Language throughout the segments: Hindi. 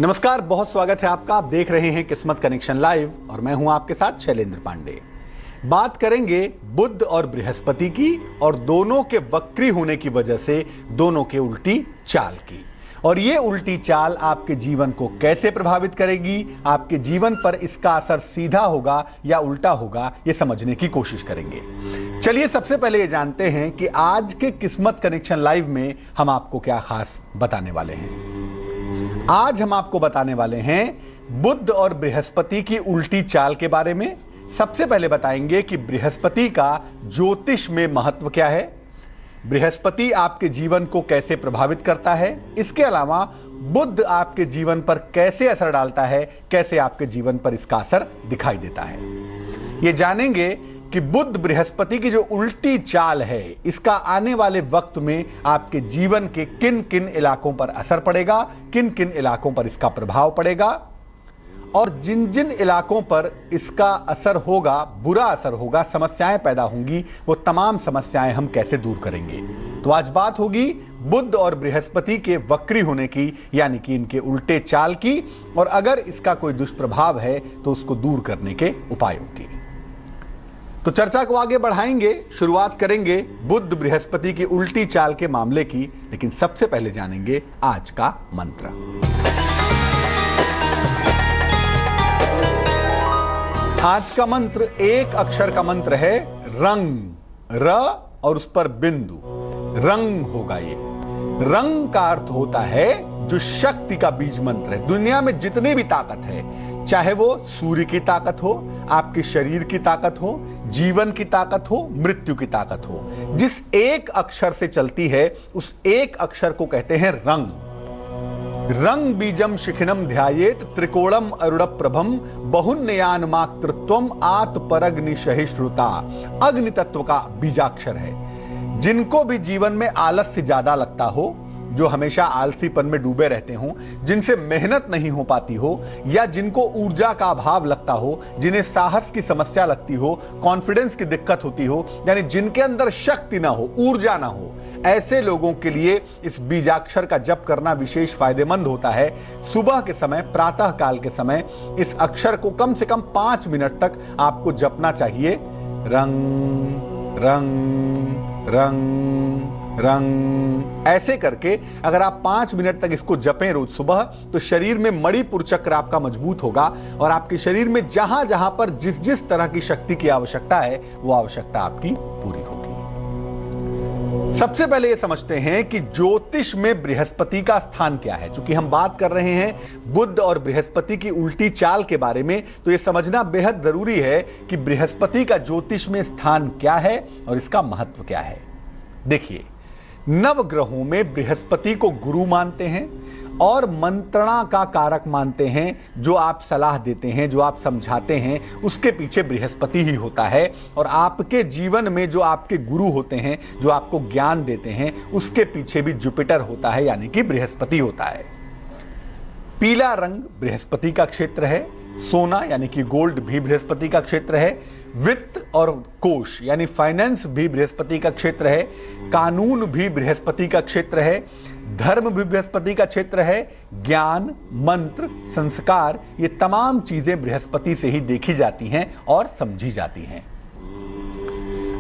नमस्कार, बहुत स्वागत है आपका। आप देख रहे हैं किस्मत कनेक्शन लाइव और मैं हूं आपके साथ शैलेंद्र पांडे। बात करेंगे बुध और बृहस्पति की और दोनों के वक्री होने की वजह से दोनों के उल्टी चाल की। और ये उल्टी चाल आपके जीवन को कैसे प्रभावित करेगी, आपके जीवन पर इसका असर सीधा होगा या उल्टा होगा, ये समझने की कोशिश करेंगे। चलिए सबसे पहले ये जानते हैं कि आज के किस्मत कनेक्शन लाइव में हम आपको क्या खास बताने वाले हैं। आज हम आपको बताने वाले हैं बुध और बृहस्पति की उल्टी चाल के बारे में। सबसे पहले बताएंगे कि बृहस्पति का ज्योतिष में महत्व क्या है, बृहस्पति आपके जीवन को कैसे प्रभावित करता है, इसके अलावा बुध आपके जीवन पर कैसे असर डालता है, कैसे आपके जीवन पर इसका असर दिखाई देता है। ये जानेंगे कि बुध बृहस्पति की जो उल्टी चाल है, इसका आने वाले वक्त में आपके जीवन के किन किन इलाकों पर असर पड़ेगा, किन किन इलाकों पर इसका प्रभाव पड़ेगा और जिन जिन इलाकों पर इसका असर होगा, बुरा असर होगा, समस्याएं पैदा होंगी, वो तमाम समस्याएं हम कैसे दूर करेंगे। तो आज बात होगी बुध और बृहस्पति के वक्री होने की, यानी कि इनके उल्टे चाल की, और अगर इसका कोई दुष्प्रभाव है तो उसको दूर करने के उपायों की। तो चर्चा को आगे बढ़ाएंगे। शुरुआत करेंगे बुध बृहस्पति की उल्टी चाल के मामले की, लेकिन सबसे पहले जानेंगे आज का मंत्र। आज का मंत्र एक अक्षर का मंत्र है रंग, र और उस पर बिंदु, रंग होगा। ये रंग का अर्थ होता है जो शक्ति का बीज मंत्र है। दुनिया में जितनी भी ताकत है, चाहे वो सूर्य की ताकत हो, आपके शरीर की ताकत हो, जीवन की ताकत हो, मृत्यु की ताकत हो, जिस एक अक्षर से चलती है उस एक अक्षर को कहते हैं रंग। रंग बीजम शिखिनम ध्यायेत त्रिकोणम अरुण प्रभम बहुन्नयान मातृत्वम आत्परग्नि सहिष्णुता। अग्नि तत्व का बीजाक्षर है। जिनको भी जीवन में आलस्य ज्यादा लगता हो, जो हमेशा आलसीपन में डूबे रहते हो, जिनसे मेहनत नहीं हो पाती हो, या जिनको ऊर्जा का अभाव लगता हो, जिन्हें साहस की समस्या लगती हो, कॉन्फिडेंस की दिक्कत होती हो, यानी जिनके अंदर शक्ति ना हो, ऊर्जा ना हो, ऐसे लोगों के लिए इस बीजाक्षर का जप करना विशेष फायदेमंद होता है। सुबह के समय, प्रातः काल के समय इस अक्षर को कम से कम 5 मिनट तक आपको जपना चाहिए। रंग रंग रंग रंग, ऐसे करके अगर आप 5 मिनट तक इसको जपें रोज सुबह, तो शरीर में मणिपुर चक्र आपका मजबूत होगा और आपके शरीर में जहां जहां पर जिस जिस तरह की शक्ति की आवश्यकता है, वो आवश्यकता आपकी पूरी होगी। सबसे पहले ये समझते हैं कि ज्योतिष में बृहस्पति का स्थान क्या है। चूंकि हम बात कर रहे हैं बुध और बृहस्पति की उल्टी चाल के बारे में, तो यह समझना बेहद जरूरी है कि बृहस्पति का ज्योतिष में स्थान क्या है और इसका महत्व क्या है। देखिए, नवग्रहों में बृहस्पति को गुरु मानते हैं और मंत्रणा का कारक मानते हैं। जो आप सलाह देते हैं, जो आप समझाते हैं, उसके पीछे बृहस्पति ही होता है। और आपके जीवन में जो आपके गुरु होते हैं, जो आपको ज्ञान देते हैं, उसके पीछे भी जुपिटर होता है, यानी कि बृहस्पति होता है। पीला रंग बृहस्पति का क्षेत्र है। सोना यानी कि गोल्ड भी बृहस्पति का क्षेत्र है। वित्त और कोष यानी फाइनेंस भी बृहस्पति का क्षेत्र है। कानून भी बृहस्पति का क्षेत्र है। धर्म भी बृहस्पति का क्षेत्र है। ज्ञान, मंत्र, संस्कार, ये तमाम चीजें बृहस्पति से ही देखी जाती हैं और समझी जाती हैं।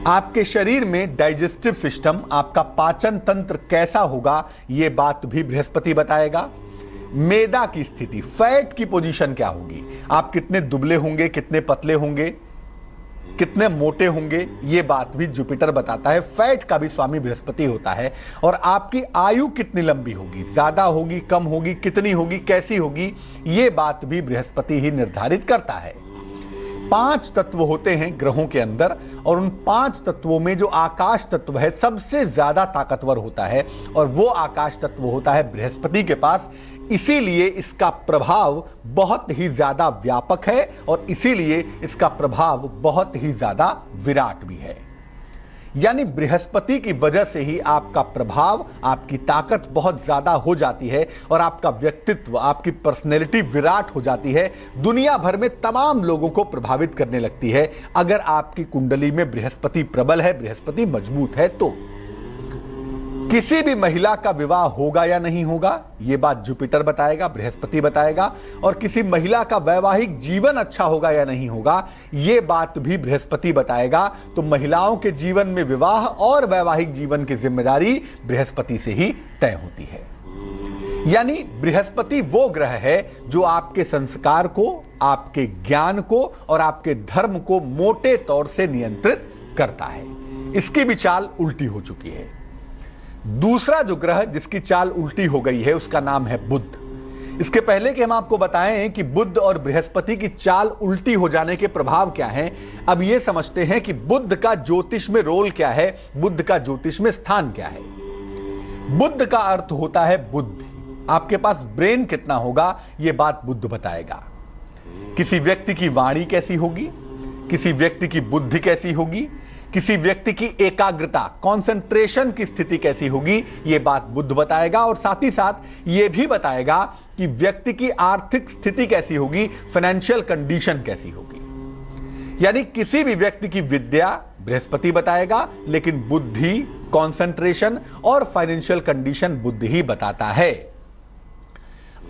आपके शरीर में डाइजेस्टिव सिस्टम, आपका पाचन तंत्र कैसा होगा, ये बात भी बृहस्पति बताएगा। मैदा की स्थिति, फैट की पोजीशन क्या होगी, आप कितने दुबले होंगे, कितने पतले होंगे, कितने मोटे होंगे, ये बात भी जुपिटर बताता है। फैट का भी स्वामी बृहस्पति होता है। और आपकी आयु कितनी लंबी होगी, ज्यादा होगी, कम होगी, कितनी होगी, कैसी होगी, ये बात भी बृहस्पति ही निर्धारित करता है। 5 तत्व होते हैं ग्रहों के अंदर, और उन 5 तत्वों में जो आकाश तत्व है सबसे ज्यादा ताकतवर होता है, और वो आकाश तत्व होता है बृहस्पति के पास। इसीलिए इसका प्रभाव बहुत ही ज्यादा व्यापक है और इसीलिए इसका प्रभाव बहुत ही ज्यादा विराट भी है। यानी बृहस्पति की वजह से ही आपका प्रभाव, आपकी ताकत बहुत ज्यादा हो जाती है और आपका व्यक्तित्व, आपकी पर्सनैलिटी विराट हो जाती है। दुनिया भर में तमाम लोगों को प्रभावित करने लगती है अगर आपकी कुंडली में बृहस्पति प्रबल है, बृहस्पति मजबूत है तो। किसी भी महिला का विवाह होगा या नहीं होगा, यह बात जुपिटर बताएगा, बृहस्पति बताएगा। और किसी महिला का वैवाहिक जीवन अच्छा होगा या नहीं होगा, यह बात भी बृहस्पति बताएगा। तो महिलाओं के जीवन में विवाह और वैवाहिक जीवन की जिम्मेदारी बृहस्पति से ही तय होती है। यानी बृहस्पति वो ग्रह है जो आपके संस्कार को, आपके ज्ञान को और आपके धर्म को मोटे तौर से नियंत्रित करता है। इसकी भी चाल उल्टी हो चुकी है। दूसरा जो ग्रह जिसकी चाल उल्टी हो गई है उसका नाम है बुध। इसके पहले कि हम आपको बताएं कि बुध और बृहस्पति की चाल उल्टी हो जाने के प्रभाव क्या हैं, अब यह समझते हैं कि बुध का ज्योतिष में रोल क्या है, बुध का ज्योतिष में स्थान क्या है। बुध का अर्थ होता है बुद्धि। आपके पास ब्रेन कितना होगा यह बात बुध बताएगा। किसी व्यक्ति की वाणी कैसी होगी, किसी व्यक्ति की बुद्धि कैसी होगी, किसी व्यक्ति की एकाग्रता, कंसंट्रेशन की स्थिति कैसी होगी, यह बात बुध बताएगा। और साथ ही साथ यह भी बताएगा कि व्यक्ति की आर्थिक स्थिति कैसी होगी, फाइनेंशियल कंडीशन कैसी होगी। यानी किसी भी व्यक्ति की विद्या बृहस्पति बताएगा, लेकिन बुद्धि, कंसंट्रेशन और फाइनेंशियल कंडीशन बुध ही बताता है।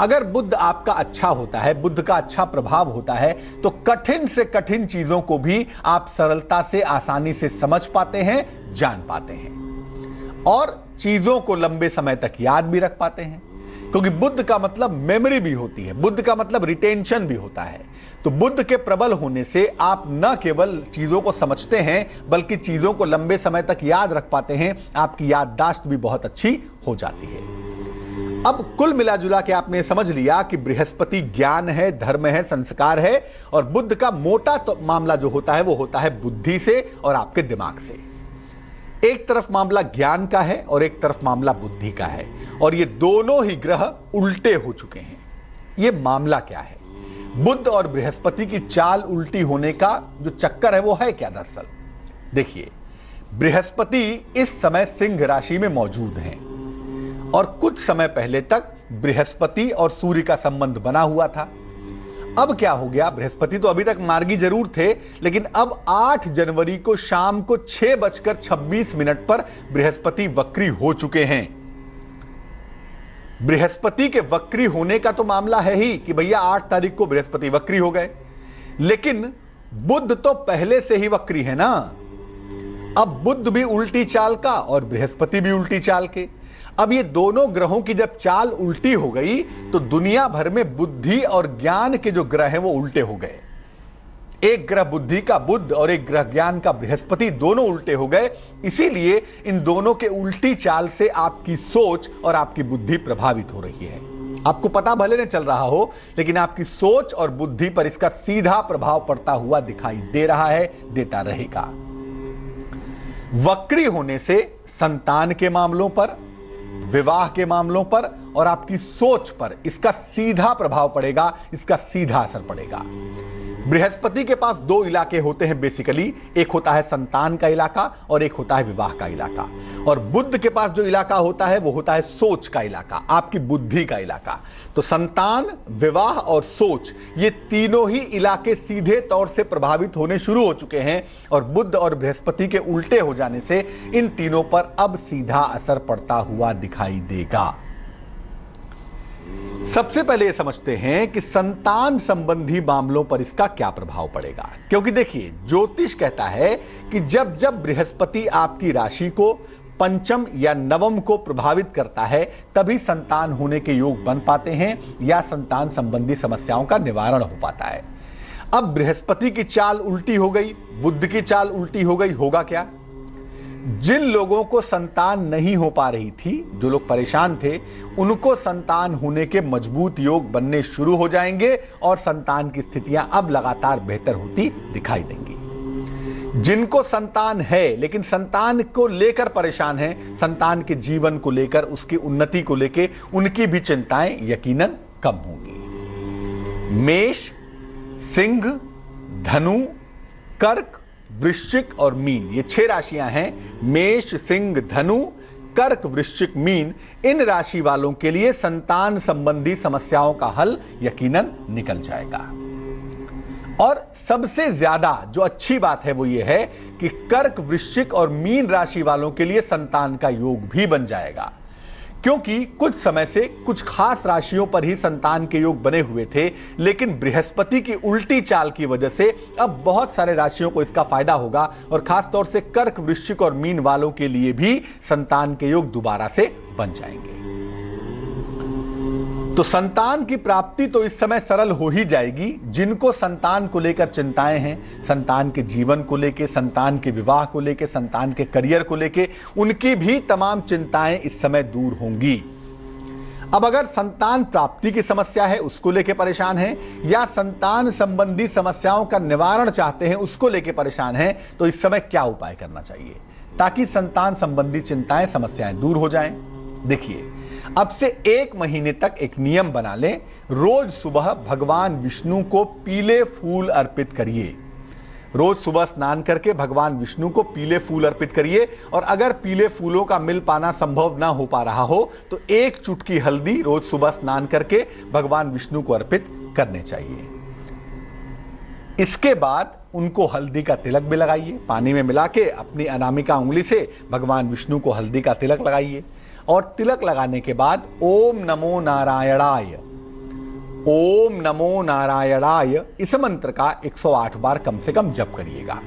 अगर बुध आपका अच्छा होता है, बुध का अच्छा प्रभाव होता है, तो कठिन से कठिन चीजों को भी आप सरलता से, आसानी से समझ पाते हैं, जान पाते हैं और चीजों को लंबे समय तक याद भी रख पाते हैं। क्योंकि बुध का मतलब मेमोरी भी होती है, बुध का मतलब रिटेंशन भी होता है। तो बुध के प्रबल होने से आप न केवल चीजों को समझते हैं बल्कि चीजों को लंबे समय तक याद रख पाते हैं। आपकी याददाश्त भी बहुत अच्छी हो जाती है। अब कुल मिला जुला के आपने समझ लिया कि बृहस्पति ज्ञान है, धर्म है, संस्कार है और बुध का मोटा तो मामला जो होता है वो होता है बुद्धि से और आपके दिमाग से। एक तरफ मामला ज्ञान का है और एक तरफ मामला बुद्धि का है और ये दोनों ही ग्रह उल्टे हो चुके हैं। ये मामला क्या है? बुध और बृहस्पति की चाल उल्टी होने का जो चक्कर है वो है क्या? दरअसल देखिए, बृहस्पति इस समय सिंह राशि में मौजूद हैं और कुछ समय पहले तक बृहस्पति और सूर्य का संबंध बना हुआ था। अब क्या हो गया? बृहस्पति तो अभी तक मार्गी जरूर थे, लेकिन अब 8 जनवरी को शाम को 6:26 पर बृहस्पति वक्री हो चुके हैं। बृहस्पति के वक्री होने का तो मामला है ही कि भैया 8 तारीख को बृहस्पति वक्री हो गए, लेकिन बुध तो पहले से ही वक्री है ना। अब बुध भी उल्टी चाल का और बृहस्पति भी उल्टी चाल के। अब ये दोनों ग्रहों की जब चाल उल्टी हो गई तो दुनिया भर में बुद्धि और ज्ञान के जो ग्रह हैं वो उल्टे हो गए। एक ग्रह बुद्धि का बुध और एक ग्रह ज्ञान का बृहस्पति, दोनों उल्टे हो गए। इसीलिए इन दोनों के उल्टी चाल से आपकी सोच और आपकी बुद्धि प्रभावित हो रही है। आपको पता भले न चल रहा हो, लेकिन आपकी सोच और बुद्धि पर इसका सीधा प्रभाव पड़ता हुआ दिखाई दे रहा है, देता रहेगा। वक्री होने से संतान के मामलों पर, विवाह के मामलों पर और आपकी सोच पर इसका सीधा प्रभाव पड़ेगा, इसका सीधा असर पड़ेगा। बृहस्पति के पास 2 इलाके होते हैं बेसिकली, एक होता है संतान का इलाका और एक होता है विवाह का इलाका। और बुध के पास जो इलाका होता है वो होता है सोच का इलाका, आपकी बुद्धि का इलाका। तो संतान, विवाह और सोच, ये तीनों ही इलाके सीधे तौर से प्रभावित होने शुरू हो चुके हैं और बुध और बृहस्पति के उल्टे हो जाने से इन तीनों पर अब सीधा असर पड़ता हुआ दिखाई देगा। सबसे पहले ये समझते हैं कि संतान संबंधी मामलों पर इसका क्या प्रभाव पड़ेगा। क्योंकि देखिए, ज्योतिष कहता है कि जब जब बृहस्पति आपकी राशि को पंचम या नवम को प्रभावित करता है तभी संतान होने के योग बन पाते हैं या संतान संबंधी समस्याओं का निवारण हो पाता है। अब बृहस्पति की चाल उल्टी हो गई, बुध की चाल उल्टी हो गई, होगा क्या? जिन लोगों को संतान नहीं हो पा रही थी, जो लोग परेशान थे, उनको संतान होने के मजबूत योग बनने शुरू हो जाएंगे और संतान की स्थितियां अब लगातार बेहतर होती दिखाई देंगी। जिनको संतान है लेकिन संतान को लेकर परेशान है, संतान के जीवन को लेकर, उसकी उन्नति को लेकर, उनकी भी चिंताएं यकीनन कम होंगी। मेष, सिंह, धनु, कर्क, वृश्चिक और मीन, ये 6 राशियां हैं। मेष, सिंह, धनु, कर्क, वृश्चिक, मीन, इन राशि वालों के लिए संतान संबंधी समस्याओं का हल यकीनन निकल जाएगा। और सबसे ज्यादा जो अच्छी बात है वो ये है कि कर्क, वृश्चिक और मीन राशि वालों के लिए संतान का योग भी बन जाएगा, क्योंकि कुछ समय से कुछ खास राशियों पर ही संतान के योग बने हुए थे, लेकिन बृहस्पति की उल्टी चाल की वजह से अब बहुत सारे राशियों को इसका फायदा होगा और खास तौर से कर्क, वृश्चिक और मीन वालों के लिए भी संतान के योग दोबारा से बन जाएंगे। तो संतान की प्राप्ति तो इस समय सरल हो ही जाएगी। जिनको संतान को लेकर चिंताएं हैं, संतान के जीवन को लेकर, संतान के विवाह को लेकर, संतान के करियर को लेकर, उनकी भी तमाम चिंताएं इस समय दूर होंगी। अब अगर संतान प्राप्ति की समस्या है, उसको लेकर परेशान हैं, या संतान संबंधी समस्याओं का निवारण चाहते हैं, उसको लेकर परेशान हैं, तो इस समय क्या उपाय करना चाहिए ताकि संतान संबंधी चिंताएं, समस्याएं दूर हो जाएं? देखिए, अब से 1 महीने तक एक नियम बना लें। रोज सुबह भगवान विष्णु को पीले फूल अर्पित करिए। रोज सुबह स्नान करके भगवान विष्णु को पीले फूल अर्पित करिए, और अगर पीले फूलों का मिल पाना संभव ना हो पा रहा हो तो 1 चुटकी हल्दी रोज सुबह स्नान करके भगवान विष्णु को अर्पित करने चाहिए। इसके बाद उनको हल्दी का तिलक भी लगाइए। पानी में मिला के अपनी अनामिका उंगली से भगवान विष्णु को हल्दी का तिलक लगाइए, और तिलक लगाने के बाद ओम नमो नारायणाय, ओम नमो नारायणाय इस मंत्र का 108 बार कम से कम जप करिएगा।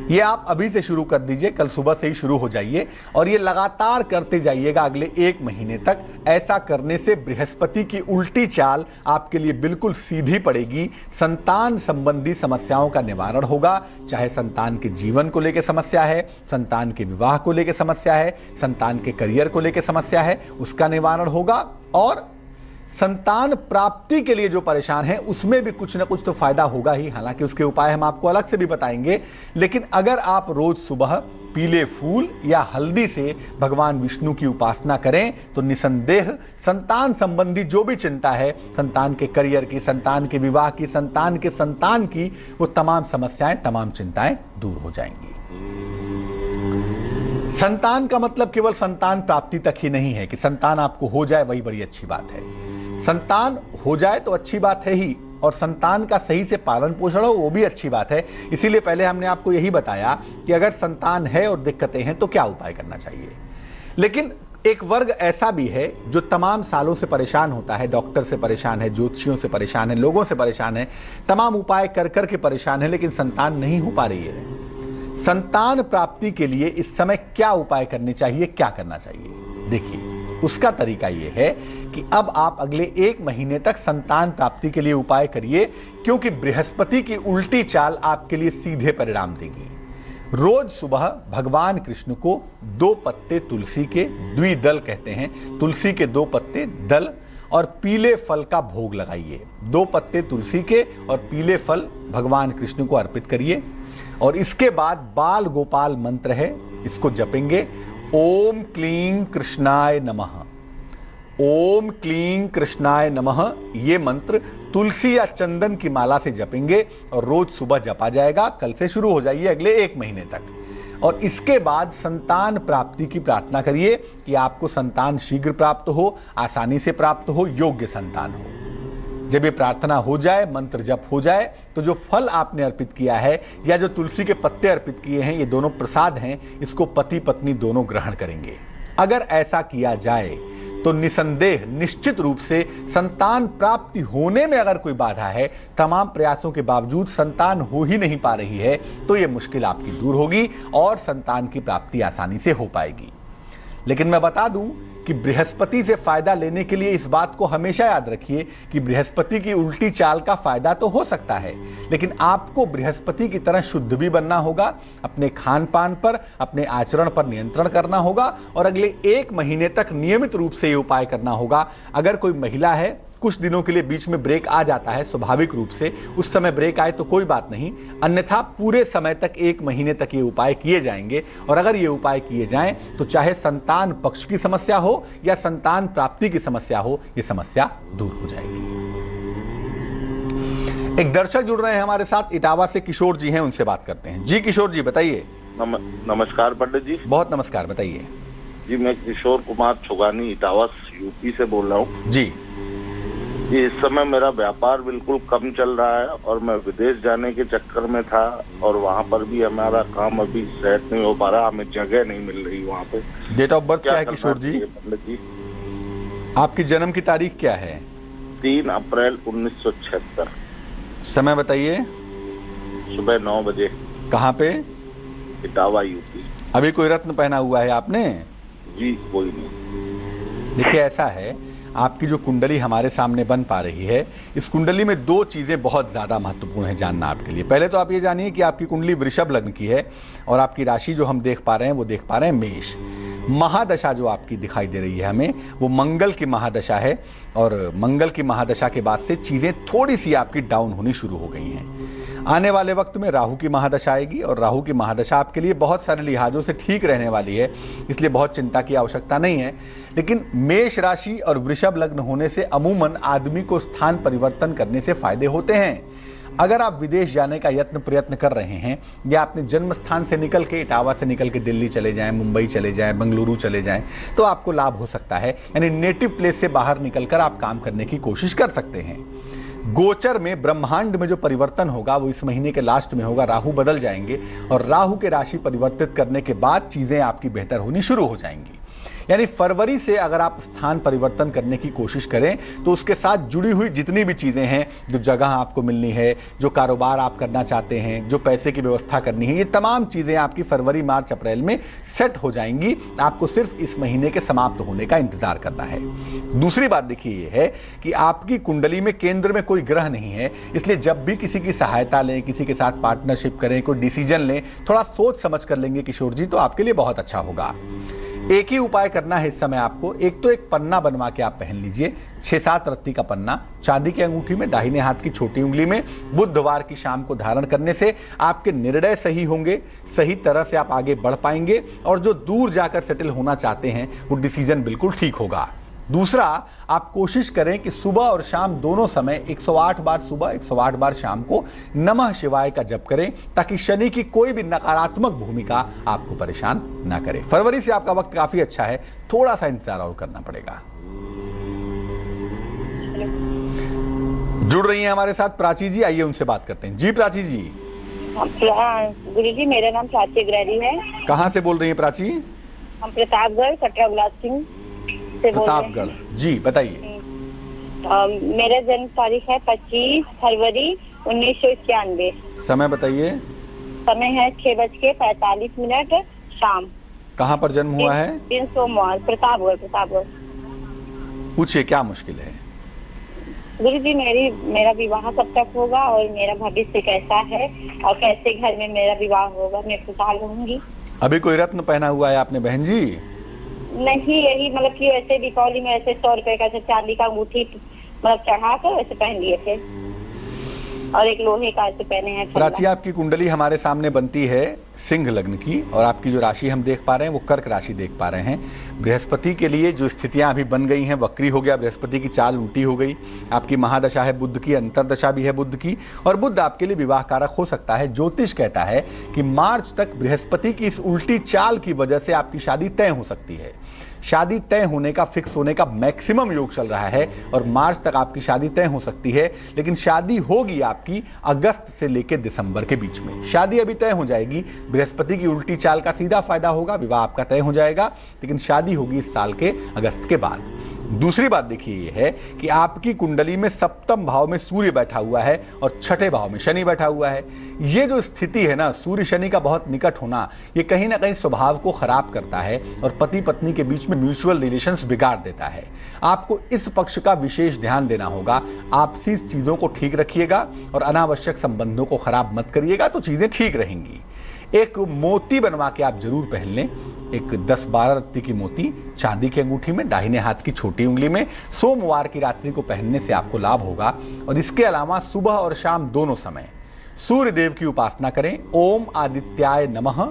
ये आप अभी से शुरू कर दीजिए, कल सुबह से ही शुरू हो जाइए, और ये लगातार करते जाइएगा अगले 1 महीने तक। ऐसा करने से बृहस्पति की उल्टी चाल आपके लिए बिल्कुल सीधी पड़ेगी। संतान संबंधी समस्याओं का निवारण होगा, चाहे संतान के जीवन को लेकर समस्या है, संतान के विवाह को लेकर समस्या है, संतान के करियर को लेकर समस्या है, उसका निवारण होगा। और संतान प्राप्ति के लिए जो परेशान है उसमें भी कुछ ना कुछ तो फायदा होगा ही। हालांकि उसके उपाय हम आपको अलग से भी बताएंगे, लेकिन अगर आप रोज सुबह पीले फूल या हल्दी से भगवान विष्णु की उपासना करें तो निसंदेह संतान संबंधी जो भी चिंता है, संतान के करियर की, संतान के विवाह की, संतान के संतान की, वो तमाम समस्याएं, तमाम चिंताएं दूर हो जाएंगी। संतान का मतलब केवल संतान प्राप्ति तक ही नहीं है कि संतान आपको हो जाए वही बड़ी अच्छी बात है। संतान हो जाए तो अच्छी बात है ही, और संतान का सही से पालन पोषण हो वो भी अच्छी बात है। इसीलिए पहले हमने आपको यही बताया कि अगर संतान है और दिक्कतें हैं तो क्या उपाय करना चाहिए। लेकिन एक वर्ग ऐसा भी है जो तमाम सालों से परेशान होता है, डॉक्टर से परेशान है, ज्योतिषियों से परेशान है, लोगों से परेशान है, तमाम उपाय कर कर के परेशान है, लेकिन संतान नहीं हो पा रही है। संतान प्राप्ति के लिए इस समय क्या उपाय करने चाहिए, क्या करना चाहिए? देखिए, उसका तरीका यह है कि अब आप अगले 1 महीने तक संतान प्राप्ति के लिए उपाय करिए, क्योंकि बृहस्पति की उल्टी चाल आपके लिए सीधे परिणाम देगी। रोज सुबह भगवान कृष्ण को 2 पत्ते तुलसी के, द्विदल कहते हैं, तुलसी के 2 पत्ते, दल और पीले फल का भोग लगाइए। 2 पत्ते तुलसी के और पीले फल भगवान कृष्ण को अर्पित करिए, और इसके बाद बाल गोपाल मंत्र है, इसको जपेंगे। ओम क्लीं कृष्णाय नमः, ओम क्लीं कृष्णाय नमः। ये मंत्र तुलसी या चंदन की माला से जपेंगे और रोज सुबह जपा जाएगा। कल से शुरू हो जाइए अगले 1 महीने तक। और इसके बाद संतान प्राप्ति की प्रार्थना करिए कि आपको संतान शीघ्र प्राप्त हो, आसानी से प्राप्त हो, योग्य संतान हो। जब ये प्रार्थना हो जाए, मंत्र जप हो जाए, तो जो फल आपने अर्पित किया है या जो तुलसी के पत्ते अर्पित किए हैं, ये दोनों प्रसाद हैं, इसको पति पत्नी दोनों ग्रहण करेंगे। अगर ऐसा किया जाए तो निसंदेह, निश्चित रूप से संतान प्राप्ति होने में अगर कोई बाधा है, तमाम प्रयासों के बावजूद संतान हो ही नहीं पा रही है, तो ये मुश्किल आपकी दूर होगी और संतान की प्राप्ति आसानी से हो पाएगी। लेकिन मैं बता दूं कि बृहस्पति से फायदा लेने के लिए इस बात को हमेशा याद रखिए कि बृहस्पति की उल्टी चाल का फायदा तो हो सकता है, लेकिन आपको बृहस्पति की तरह शुद्ध भी बनना होगा, अपने खान पान पर, अपने आचरण पर नियंत्रण करना होगा, और अगले 1 महीने तक नियमित रूप से ये उपाय करना होगा। अगर कोई महिला है, कुछ दिनों के लिए बीच में ब्रेक आ जाता है स्वाभाविक रूप से, उस समय ब्रेक आए तो कोई बात नहीं, अन्यथा पूरे समय तक 1 महीने तक ये उपाय किए जाएंगे। और अगर ये उपाय किए जाएं तो चाहे संतान पक्ष की समस्या हो या संतान प्राप्ति की समस्या हो, ये समस्या दूर हो जाएगी। एक दर्शक जुड़ रहे हैं हमारे साथ, इटावा से किशोर जी हैं, उनसे बात करते हैं। जी किशोर जी, बताइए। नमस्कार पंडित जी। बहुत नमस्कार, बताइए जी। मैं किशोर कुमार छुगानी, इटावा यूपी से बोल रहा हूँ जी। जी, इस समय मेरा व्यापार बिल्कुल कम चल रहा है और मैं विदेश जाने के चक्कर में था और वहाँ पर भी हमारा काम अभी सेट नहीं हो पा रहा, हमें जगह नहीं मिल रही वहाँ पे। डेट ऑफ बर्थ क्या है करना किशोर जी? चाहिए पंडित जी? आपकी जन्म की तारीख क्या है? 3 अप्रैल 1976, समय बताइए। सुबह 9 बजे, कहाँ पे? इटावा यूपी। अभी कोई रत्न पहना हुआ है आपने? जी कोई नहीं। देखिए, ऐसा है, आपकी जो कुंडली हमारे सामने बन पा रही है, इस कुंडली में दो चीज़ें बहुत ज़्यादा महत्वपूर्ण है जानना आपके लिए। पहले तो आप ये जानिए कि आपकी कुंडली वृषभ लग्न की है और आपकी राशि जो हम देख पा रहे हैं वो देख पा रहे हैं मेष। महादशा जो आपकी दिखाई दे रही है हमें, वो मंगल की महादशा है और मंगल की महादशा के बाद से चीज़ें थोड़ी सी आपकी डाउन होनी शुरू हो गई हैं। आने वाले वक्त में राहु की महादशा आएगी और राहु की महादशा आपके लिए बहुत सारे लिहाजों से ठीक रहने वाली है, इसलिए बहुत चिंता की आवश्यकता नहीं है। लेकिन मेष राशि और वृषभ लग्न होने से अमूमन आदमी को स्थान परिवर्तन करने से फायदे होते हैं। अगर आप विदेश जाने का प्रयत्न कर रहे हैं या अपने जन्म स्थान से निकल के, इटावा से निकल के दिल्ली चले जाएं, मुंबई चले जाएं, बेंगलुरु चले जाएं, तो आपको लाभ हो सकता है। यानी नेटिव प्लेस से बाहर निकलकर आप काम करने की कोशिश कर सकते हैं। गोचर में, ब्रह्मांड में जो परिवर्तन होगा वो इस महीने के लास्ट में होगा। राहु बदल जाएंगे और राहु के राशि परिवर्तित करने के बाद चीजें आपकी बेहतर होनी शुरू हो जाएंगी। यानी फरवरी से अगर आप स्थान परिवर्तन करने की कोशिश करें तो उसके साथ जुड़ी हुई जितनी भी चीज़ें हैं, जो जगह आपको मिलनी है, जो कारोबार आप करना चाहते हैं, जो पैसे की व्यवस्था करनी है, ये तमाम चीज़ें आपकी फरवरी, मार्च, अप्रैल में सेट हो जाएंगी। आपको सिर्फ इस महीने के समाप्त होने का इंतजार करना है। दूसरी बात देखिए ये है कि आपकी कुंडली में केंद्र में कोई ग्रह नहीं है, इसलिए जब भी किसी की सहायता लें, किसी के साथ पार्टनरशिप करें, कोई डिसीजन लें, थोड़ा सोच समझ कर लेंगे किशोर जी, तो आपके लिए बहुत अच्छा होगा। एक ही उपाय करना है इस समय आपको। एक तो एक पन्ना बनवा के आप पहन लीजिए, 6-7 रत्ती का पन्ना, चांदी की अंगूठी में, दाहिने हाथ की छोटी उंगली में। बुधवार की शाम को धारण करने से आपके निर्णय सही होंगे, सही तरह से आप आगे बढ़ पाएंगे और जो दूर जाकर सेटल होना चाहते हैं वो डिसीजन बिल्कुल ठीक होगा। दूसरा, आप कोशिश करें कि सुबह और शाम दोनों समय 108 बार सुबह, 108 बार शाम को नमः शिवाय का जप करें, ताकि शनि की कोई भी नकारात्मक भूमिका आपको परेशान ना करे। फरवरी से आपका वक्त काफी अच्छा है, थोड़ा सा इंतजार और करना पड़ेगा। जुड़ रही हैं हमारे साथ प्राची जी, आइए उनसे बात करते हैं। जी प्राची जी। गुरु जी, मेरा नाम प्राची अग्रवाल है। कहाँ से बोल रही हैं प्राची? हम प्रतापगढ़, कटरा गुलाब सिंह से बोल रहे हैं। प्रतापगढ़ जी, बताइए। मेरा जन्म तारीख है 25 फरवरी 1991। समय बताइए। समय है 6:45 शाम। कहाँ पर जन्म हुआ है? दिन सोमवार, प्रतापगढ़। पूछिए, क्या मुश्किल है? गुरु जी, मेरा विवाह कब तक होगा और मेरा भविष्य कैसा है और कैसे घर में मेरा विवाह होगा, मैं खुशहाल रहूंगी। अभी कोई रत्न पहना हुआ है आपने बहन जी? नहीं, यही मतलब कि वैसे दीपावली में ऐसे 100 रुपए का चांदी का अंगूठी मतलब चढ़ा कर वैसे पहन लिए थे और एक लोहे का ऐसे पहने हैं। प्राची, आपकी कुंडली हमारे सामने बनती है सिंह लग्न की और आपकी जो राशि हम देख पा रहे हैं वो कर्क राशि देख पा रहे हैं। बृहस्पति के लिए जो स्थितियां अभी बन गई हैं, वक्री हो गया, बृहस्पति की चाल उल्टी हो गई। आपकी महादशा है बुध की, अंतरदशा भी है बुध की और बुध आपके लिए विवाह कारक हो सकता है। ज्योतिष कहता है कि मार्च तक बृहस्पति की इस उल्टी चाल की वजह से आपकी शादी तय हो सकती है। शादी तय होने का, फिक्स होने का मैक्सिमम योग चल रहा है और मार्च तक आपकी शादी तय हो सकती है। लेकिन शादी होगी आपकी अगस्त से लेकर दिसंबर के बीच में। शादी अभी तय हो जाएगी, बृहस्पति की उल्टी चाल का सीधा फायदा होगा, विवाह आपका तय हो जाएगा, लेकिन शादी होगी इस साल के अगस्त के बाद। दूसरी बात देखिए ये है कि आपकी कुंडली में सप्तम भाव में सूर्य बैठा हुआ है और छठे भाव में शनि बैठा हुआ है। ये जो स्थिति है ना, सूर्य शनि का बहुत निकट होना, ये कहीं ना कहीं स्वभाव को खराब करता है और पति पत्नी के बीच में म्यूचुअल रिलेशंस बिगाड़ देता है। आपको इस पक्ष का विशेष ध्यान देना होगा। आपसी चीजों को ठीक रखिएगा और अनावश्यक संबंधों को खराब मत करिएगा, तो चीजें ठीक रहेंगी। एक मोती बनवा के आप जरूर पहन लें, एक 10-12 रत्ती की मोती चांदी की अंगूठी में, दाहिने हाथ की छोटी उंगली में। सोमवार की रात्रि को पहनने से आपको लाभ होगा। और इसके अलावा सुबह और शाम दोनों समय सूर्य देव की उपासना करें। ओम आदित्याय नमः,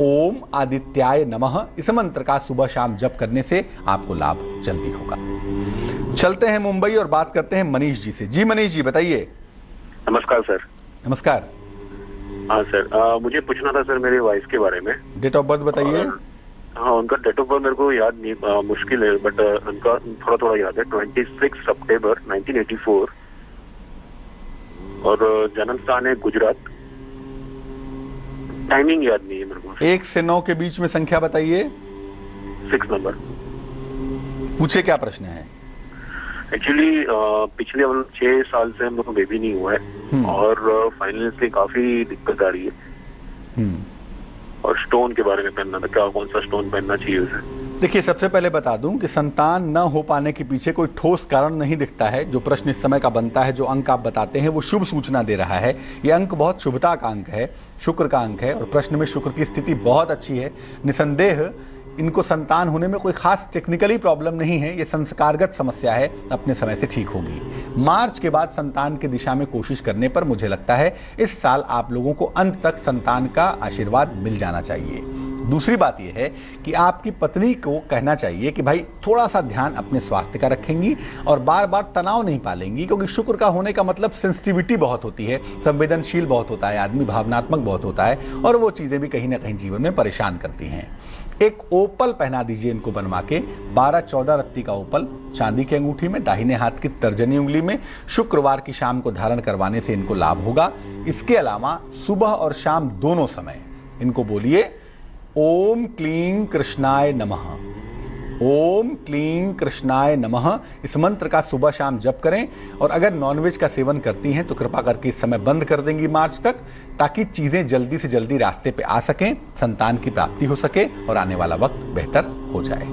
ओम आदित्याय नमः, इस मंत्र का सुबह शाम जप करने से आपको लाभ जल्दी होगा। चलते हैं मुंबई और बात करते हैं मनीष जी से। जी मनीष जी, बताइए। नमस्कार सर। नमस्कार। हाँ सर, मुझे पूछना था सर मेरी वाइफ के बारे में। डेट ऑफ बर्थ बताइए। हाँ, उनका डेट ऑफ बर्थ मेरे को याद नहीं, मुश्किल है, बट उनका थोड़ा थोड़ा याद है। 26 सितंबर 1984 और जन्म स्थान है गुजरात। टाइमिंग याद नहीं है मेरे को। 1 से 9 के बीच में संख्या बताइए। 6 नंबर। पूछे क्या प्रश्न है? एक्चुअली पिछले 6 साल से हम लोग को बेबी नहीं हुआ है और फाइनेंशियली काफी दिक्कत आ रही है। और स्टोन के बारे में पहनना था, क्या कौन सा स्टोन पहनना चाहिए उसे? देखिए, सबसे पहले बता दूं कि संतान न हो पाने के पीछे कोई ठोस कारण नहीं दिखता है। जो प्रश्न इस समय का बनता है, जो अंक आप बताते हैं, वो शुभ सूचना दे रहा है। ये अंक बहुत शुभता का अंक है, शुक्र का अंक है और प्रश्न में शुक्र की स्थिति बहुत अच्छी है। निसंदेह इनको संतान होने में कोई खास टेक्निकली प्रॉब्लम नहीं है, ये संस्कारगत समस्या है, अपने समय से ठीक होगी। मार्च के बाद संतान की दिशा में कोशिश करने पर मुझे लगता है इस साल आप लोगों को अंत तक संतान का आशीर्वाद मिल जाना चाहिए। दूसरी बात यह है कि आपकी पत्नी को कहना चाहिए कि भाई थोड़ा सा ध्यान अपने स्वास्थ्य का रखेंगी और बार बार तनाव नहीं पालेंगी, क्योंकि शुक्र का होने का मतलब सेंसिटिविटी बहुत होती है, संवेदनशील बहुत होता है आदमी, भावनात्मक बहुत होता है और वो चीज़ें भी कहीं ना कहीं जीवन में परेशान करती हैं। एक ओपल पहना दीजिए इनको बनवा के, 12-14 रत्ती का ओपल चांदी की अंगूठी में, दाहिने हाथ की तर्जनी उंगली में, शुक्रवार की शाम को धारण करवाने से इनको लाभ होगा। इसके अलावा सुबह और शाम दोनों समय इनको बोलिए ओम क्लीं कृष्णाय नमः, ओम क्लीं कृष्णाय नमः। इस मंत्र का सुबह शाम जप करें और अगर नॉनवेज का सेवन करती हैं तो कृपा करके इस समय बंद कर देंगी मार्च तक, ताकि चीजें जल्दी से जल्दी रास्ते पे आ सकें, संतान की प्राप्ति हो सके और आने वाला वक्त बेहतर हो जाए।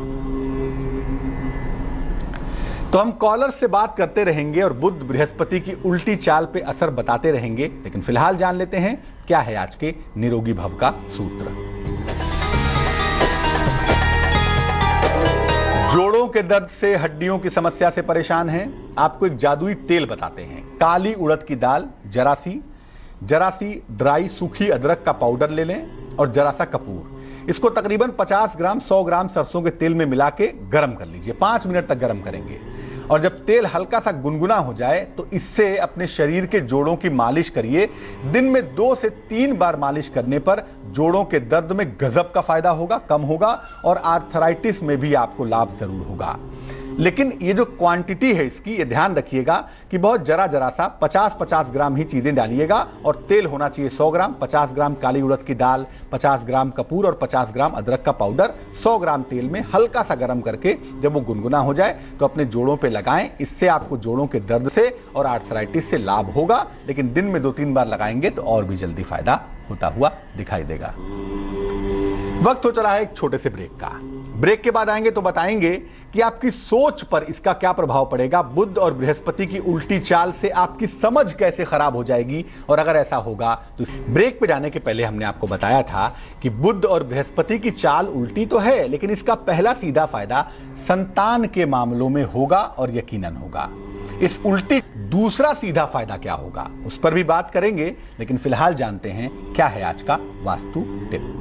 तो हम कॉलर से बात करते रहेंगे और बुध बृहस्पति की उल्टी चाल पे असर बताते रहेंगे, लेकिन फिलहाल जान लेते हैं क्या है आज के निरोगी भव का सूत्र। जोड़ों के दर्द से, हड्डियों की समस्या से परेशान हैं, आपको एक जादुई तेल बताते हैं। काली उड़द की दाल, जरा सी ड्राई सूखी अदरक का पाउडर ले लें और जरा सा कपूर। इसको तकरीबन 50 ग्राम 100 ग्राम सरसों के तेल में मिला के गर्म कर लीजिए। 5 मिनट तक गर्म करेंगे और जब तेल हल्का सा गुनगुना हो जाए तो इससे अपने शरीर के जोड़ों की मालिश करिए। दिन में 2 से 3 बार मालिश करने पर जोड़ों के दर्द में गजब का फायदा होगा, कम होगा और आर्थराइटिस में भी आपको लाभ जरूर होगा। लेकिन ये जो क्वांटिटी है इसकी, ये ध्यान रखिएगा कि बहुत जरा सा 50-50 ग्राम ही चीजें डालिएगा और तेल होना चाहिए 100 ग्राम, 50 ग्राम काली उड़द की दाल, 50 ग्राम कपूर और 50 ग्राम अदरक का पाउडर 100 ग्राम तेल में हल्का सा गर्म करके जब वो गुनगुना हो जाए तो अपने जोड़ों पे लगाएं। इससे आपको जोड़ों के दर्द से और आर्थराइटिस से लाभ होगा, लेकिन दिन में 2-3 बार लगाएंगे तो और भी जल्दी फायदा होता हुआ दिखाई देगा। वक्त हो चला है एक छोटे से ब्रेक का। ब्रेक के बाद आएंगे तो बताएंगे कि आपकी सोच पर इसका क्या प्रभाव पड़ेगा। बुध और बृहस्पति की उल्टी चाल से आपकी समझ कैसे खराब हो जाएगी और अगर ऐसा होगा तो। ब्रेक पे जाने के पहले हमने आपको बताया था कि बुध और बृहस्पति की चाल उल्टी तो है, लेकिन इसका पहला सीधा फायदा संतान के मामलों में होगा और यकीनन होगा। इस उल्टी दूसरा सीधा फायदा क्या होगा उस पर भी बात करेंगे, लेकिन फिलहाल जानते हैं क्या है आज का वास्तु टिप।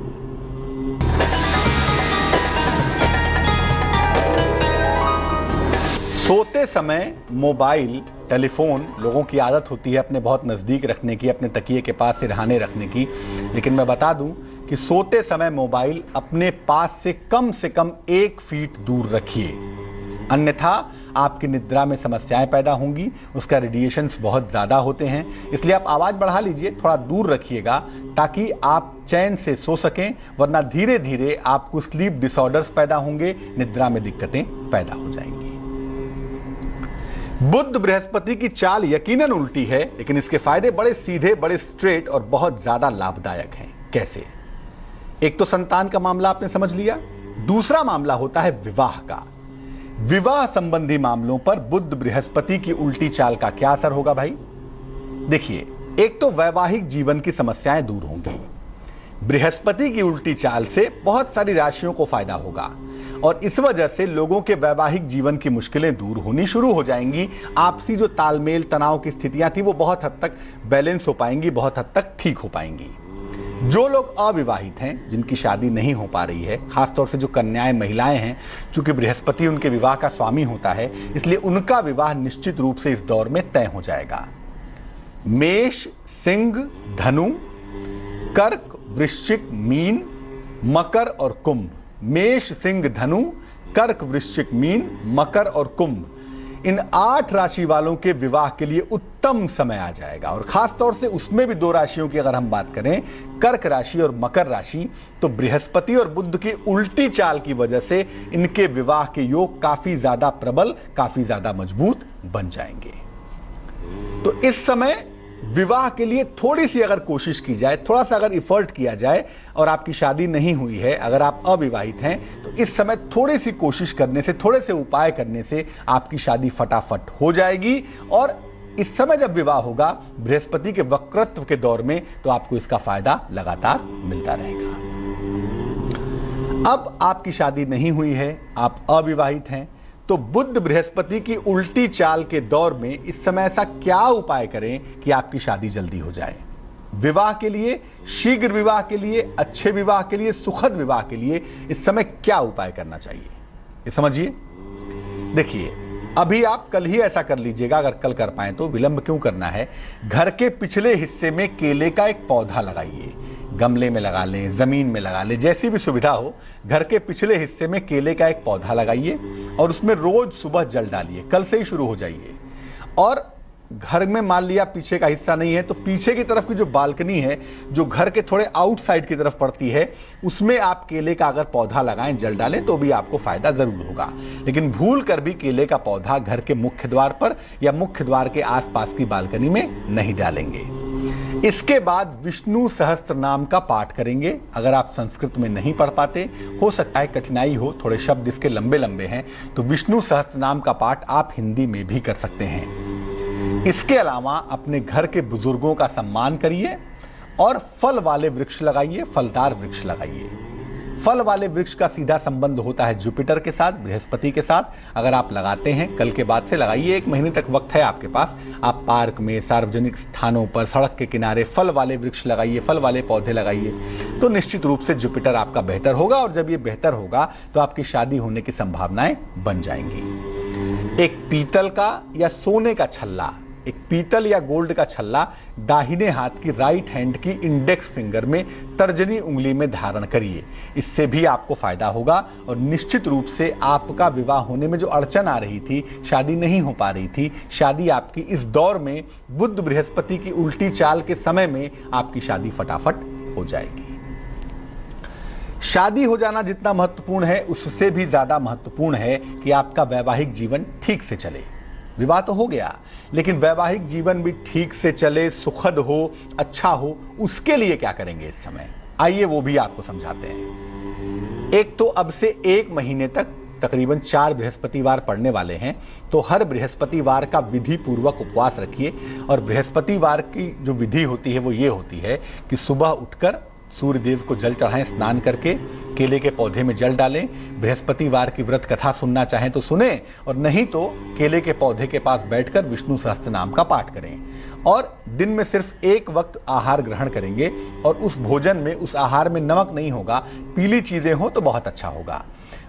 सोते समय मोबाइल, टेलीफोन लोगों की आदत होती है अपने बहुत नज़दीक रखने की, अपने तकिए के पास सिरहाने रखने की, लेकिन मैं बता दूं कि सोते समय मोबाइल अपने पास से कम 1 फीट दूर रखिए, अन्यथा आपकी निद्रा में समस्याएं पैदा होंगी। उसका रेडिएशंस बहुत ज़्यादा होते हैं, इसलिए आप आवाज़ बढ़ा लीजिए, थोड़ा दूर रखिएगा ताकि आप चैन से सो सकें, वरना धीरे धीरे आपको स्लीप डिसऑर्डर्स पैदा होंगे, निद्रा में दिक्कतें पैदा हो जाएंगी। बुध बृहस्पति की चाल यकीनन उल्टी है, लेकिन इसके फायदे बड़े सीधे, बड़े स्ट्रेट और बहुत ज्यादा लाभदायक हैं। कैसे? एक तो संतान का मामला आपने समझ लिया, दूसरा मामला होता है विवाह का। विवाह संबंधी मामलों पर बुध बृहस्पति की उल्टी चाल का क्या असर होगा भाई? देखिए, एक तो वैवाहिक जीवन की समस्याएं दूर होंगी। बृहस्पति की उल्टी चाल से बहुत सारी राशियों को फायदा होगा और इस वजह से लोगों के वैवाहिक जीवन की मुश्किलें दूर होनी शुरू हो जाएंगी। आपसी जो तालमेल, तनाव की स्थितियां थी वो बहुत हद तक बैलेंस हो पाएंगी, बहुत हद तक ठीक हो पाएंगी। जो लोग अविवाहित हैं, जिनकी शादी नहीं हो पा रही है, खासतौर से जो कन्याएं, महिलाएं हैं, चूंकि बृहस्पति उनके विवाह का स्वामी होता है, इसलिए उनका विवाह निश्चित रूप से इस दौर में तय हो जाएगा। मेष, सिंह, धनु, कर्क, वृश्चिक, मीन, मकर और कुंभ, मेष, सिंह, धनु, कर्क, वृश्चिक, मीन, मकर और कुंभ, इन 8 राशि वालों के विवाह के लिए उत्तम समय आ जाएगा। और खास तौर से उसमें भी 2 राशियों की अगर हम बात करें, कर्क राशि और मकर राशि, तो बृहस्पति और बुध की उल्टी चाल की वजह से इनके विवाह के योग काफी ज्यादा प्रबल, काफी ज्यादा मजबूत बन जाएंगे। तो इस समय विवाह के लिए थोड़ी सी अगर कोशिश की जाए, थोड़ा सा अगर इफर्ट किया जाए, और आपकी शादी नहीं हुई है, अगर आप अविवाहित हैं, तो इस समय थोड़ी सी कोशिश करने से, थोड़े से उपाय करने से आपकी शादी फटाफट हो जाएगी। और इस समय जब विवाह होगा बृहस्पति के वक्रत्व के दौर में, तो आपको इसका फायदा लगातार मिलता रहेगा। अब आपकी शादी नहीं हुई है, आप अविवाहित हैं, तो बुध बृहस्पति की उल्टी चाल के दौर में इस समय ऐसा क्या उपाय करें कि आपकी शादी जल्दी हो जाए। विवाह के लिए, शीघ्र विवाह के लिए, अच्छे विवाह के लिए, सुखद विवाह के लिए इस समय क्या उपाय करना चाहिए, ये समझिए। देखिए, अभी आप कल ही ऐसा कर लीजिएगा, अगर कल कर पाए तो, विलंब क्यों करना है। घर के पिछले हिस्से में केले का एक पौधा लगाइए, गमले में लगा लें, जमीन में लगा लें, जैसी भी सुविधा हो। घर के पिछले हिस्से में केले का एक पौधा लगाइए और उसमें रोज सुबह जल डालिए। कल से ही शुरू हो जाइए। और घर में मान लिया पीछे का हिस्सा नहीं है, तो पीछे की तरफ की जो बालकनी है, जो घर के थोड़े आउटसाइड की तरफ पड़ती है, उसमें आप केले का अगर पौधा लगाएं, जल डालें, तो भी आपको फायदा जरूर होगा। लेकिन भूल कर भी केले का पौधा घर के मुख्य द्वार पर या मुख्य द्वार के आसपास की बालकनी में नहीं डालेंगे। इसके बाद विष्णु सहस्त्र नाम का पाठ करेंगे। अगर आप संस्कृत में नहीं पढ़ पाते, हो सकता है कठिनाई हो, थोड़े शब्द इसके लंबे लंबे हैं, तो विष्णु सहस्त्र नाम का पाठ आप हिंदी में भी कर सकते हैं। इसके अलावा अपने घर के बुजुर्गों का सम्मान करिए और फल वाले वृक्ष लगाइए, फलदार वृक्ष लगाइए। फल वाले वृक्ष का सीधा संबंध होता है जुपिटर के साथ, बृहस्पति के साथ। अगर आप लगाते हैं, कल के बाद से लगाइए, 1 महीने तक वक्त है आपके पास। आप पार्क में, सार्वजनिक स्थानों पर, सड़क के किनारे फल वाले वृक्ष लगाइए, फल वाले पौधे लगाइए, तो निश्चित रूप से जुपिटर आपका बेहतर होगा। और जब ये बेहतर होगा तो आपकी शादी होने की संभावनाएं बन जाएंगी। एक पीतल का या सोने का छल्ला, एक पीतल या गोल्ड का छल्ला दाहिने हाथ की राइट हैंड की इंडेक्स फिंगर में तर्जनी उंगली में धारण करिए। इससे भी आपको फायदा होगा और निश्चित रूप से आपका विवाह होने में जो अड़चन आ रही थी, शादी नहीं हो पा रही थी, शादी आपकी इस दौर में बुध बृहस्पति की उल्टी चाल के समय में आपकी शादी फटाफट हो जाएगी। शादी हो जाना जितना महत्वपूर्ण है, उससे भी ज्यादा महत्वपूर्ण है कि आपका वैवाहिक जीवन ठीक से चले। विवाह तो हो गया, लेकिन वैवाहिक जीवन भी ठीक से चले, सुखद हो, अच्छा हो, उसके लिए क्या करेंगे इस समय, आइए वो भी आपको समझाते हैं। एक तो अब से 1 महीने तक तकरीबन 4 बृहस्पतिवार पड़ने वाले हैं, तो हर बृहस्पतिवार का विधि पूर्वक उपवास रखिए। और बृहस्पतिवार की जो विधि होती है वो ये होती है कि सुबह उठकर सूर्य देव को जल चढ़ाएं, स्नान करके केले के पौधे में जल डालें। बृहस्पतिवार की व्रत कथा सुनना चाहें तो सुने, और नहीं तो केले के पौधे के पास बैठकर विष्णु सहस्त्र नाम का पाठ करें। और दिन में सिर्फ 1 वक्त आहार ग्रहण करेंगे, और उस भोजन में, उस आहार में नमक नहीं होगा, पीली चीजें हो तो बहुत अच्छा होगा।